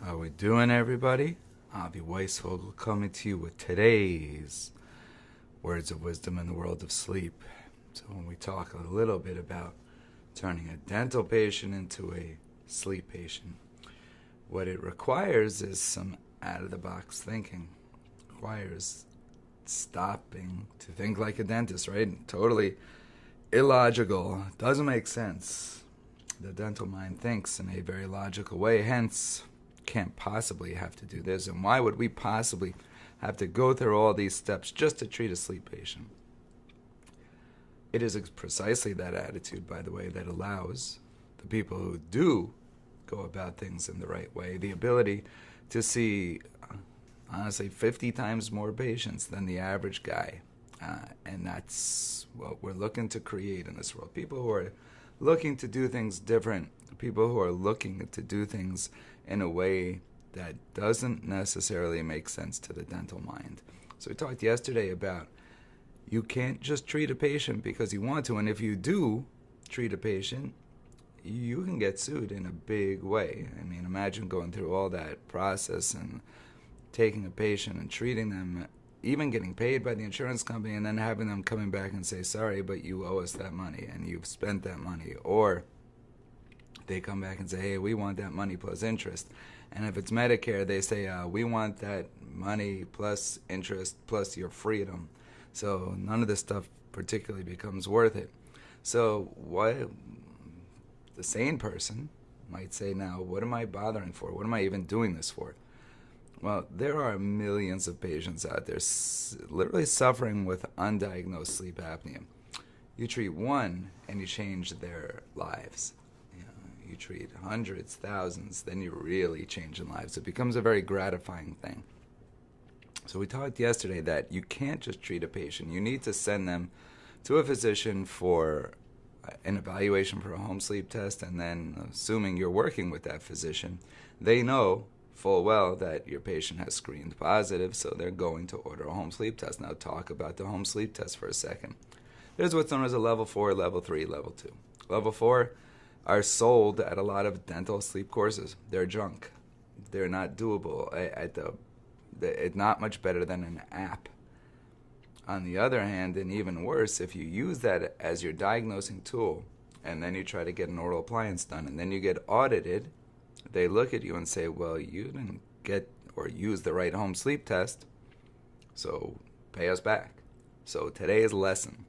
How we doing, everybody? Avi Weisfogel coming to you with today's words of wisdom in the world of sleep. So when we talk a little bit about turning a dental patient into a sleep patient, what it requires is some out-of-the-box thinking. It requires stopping to think like a dentist, right? Totally illogical. Doesn't make sense. The dental mind thinks in a very logical way, hence can't possibly have to do this. And why would we possibly have to go through all these steps just to treat a sleep patient? It is precisely that attitude, by the way, that allows the people who do go about things in the right way the ability to see, honestly, 50 times more patients than the average guy. And that's what we're looking to create in this world. People who are looking to do things different, people who are looking to do things in a way that doesn't necessarily make sense to the dental mind. So we talked yesterday about you can't just treat a patient because you want to, and if you do treat a patient, you can get sued in a big way. I mean, imagine going through all that process and taking a patient and treating them, even getting paid by the insurance company, and then having them coming back and say, sorry, but you owe us that money and you've spent that money. Or they come back and say, hey, we want that money plus interest. And if it's Medicare, they say, we want that money plus interest plus your freedom. So none of this stuff particularly becomes worth it. So what the sane person might say now, what am I bothering for? What am I even doing this for? Well, there are millions of patients out there literally suffering with undiagnosed sleep apnea. You treat one and you change their lives. You treat hundreds, thousands, then you're really changing lives. It becomes a very gratifying thing. So we talked yesterday that you can't just treat a patient. You need to send them to a physician for an evaluation for a home sleep test, and then, assuming you're working with that physician, they know full well that your patient has screened positive, so they're going to order a home sleep test. Now talk about the home sleep test for a second. There's what's known as a level 4, level 3, level 2. Level 4 are sold at a lot of dental sleep courses. They're junk. They're not doable. It's not much better than an app. On the other hand, and even worse, if you use that as your diagnosing tool and then you try to get an oral appliance done and then you get audited, they look at you and say, well, you didn't get or use the right home sleep test, so pay us back. So today's lesson: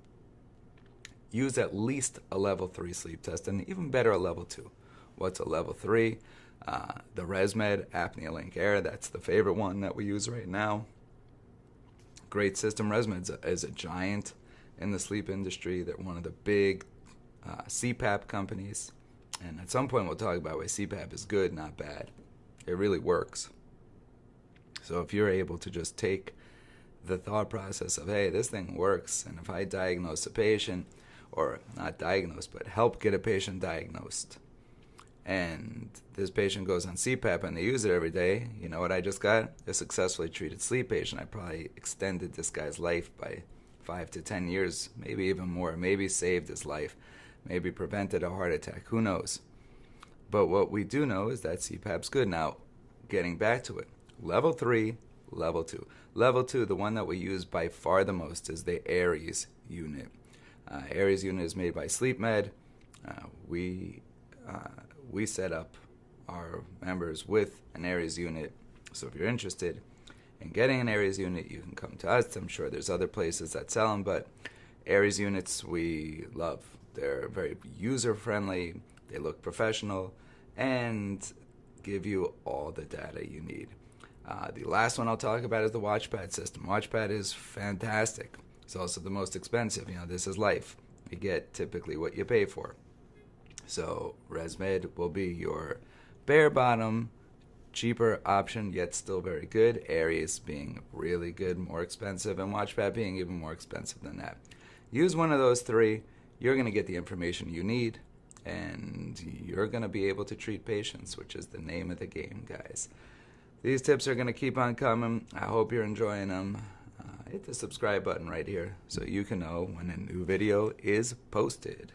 use at least a level 3 sleep test, and even better, a level 2. What's a level 3? The ResMed Apnea Link Air, that's the favorite one that we use right now. Great system. ResMed is a giant in the sleep industry. They're one of the big CPAP companies. And at some point we'll talk about why CPAP is good, not bad. It really works. So if you're able to just take the thought process of, hey, this thing works, and if I diagnose a patient, or not diagnose, but help get a patient diagnosed, and this patient goes on CPAP and they use it every day, you know what I just got? A successfully treated sleep patient. I probably extended this guy's life by 5 to 10 years, maybe even more, maybe saved his life, maybe prevented a heart attack, who knows? But what we do know is that CPAP's good. Now, getting back to it, level 3, level 2. Level 2, the one that we use by far the most, is the Aries unit. Aries unit is made by SleepMed. We set up our members with an Aries unit. So if you're interested in getting an Aries unit, you can come to us. I'm sure there's other places that sell them, but Aries units we love. They're very user-friendly, they look professional, and give you all the data you need. The last one I'll talk about is the WatchPad system. WatchPad is fantastic. It's also the most expensive. This is life. You get typically what you pay for. So ResMed will be your bare bottom, cheaper option, yet still very good. Aries being really good, more expensive, and WatchPad being even more expensive than that. Use one of those three. You're going to get the information you need, and you're going to be able to treat patients, which is the name of the game, guys. These tips are going to keep on coming. I hope you're enjoying them. Hit the subscribe button right here so you can know when a new video is posted.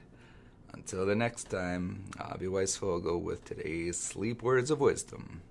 Until the next time, Avi Weisfogel with today's Sleep Words of Wisdom.